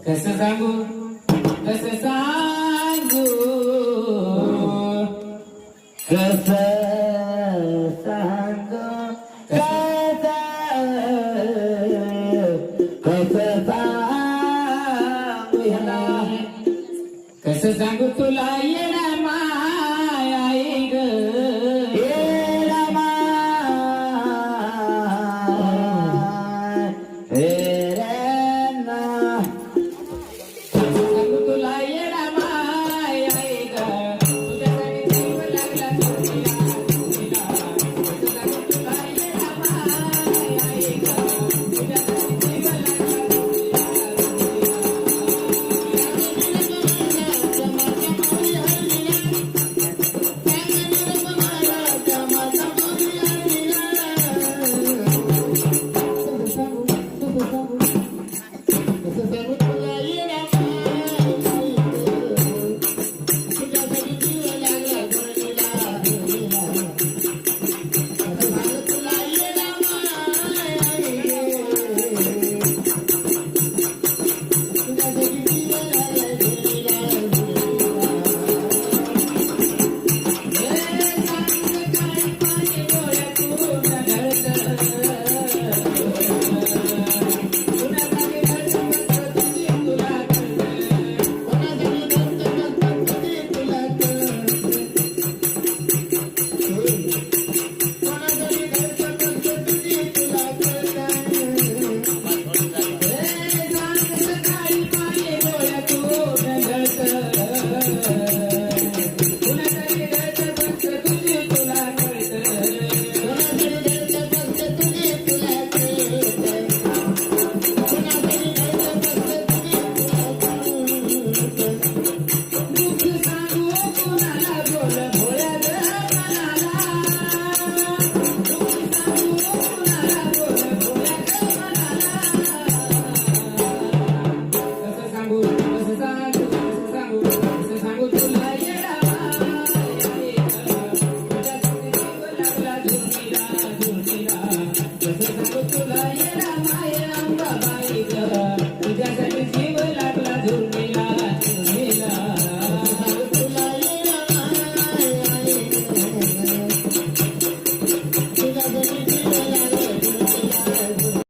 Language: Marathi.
कसं सांगू कसं सांगू कसं सांगू कसं सांगू ह्याला कसं सांगू तुला येणा माय आई ग येणा माय येणा कसं सांगू तुला येणा माय आई ग तुझ्यासाठी जीव लागला तुझीला कसं सांगू तुला येणा माय आई ग तुझ्यासाठी जीव लागला तुला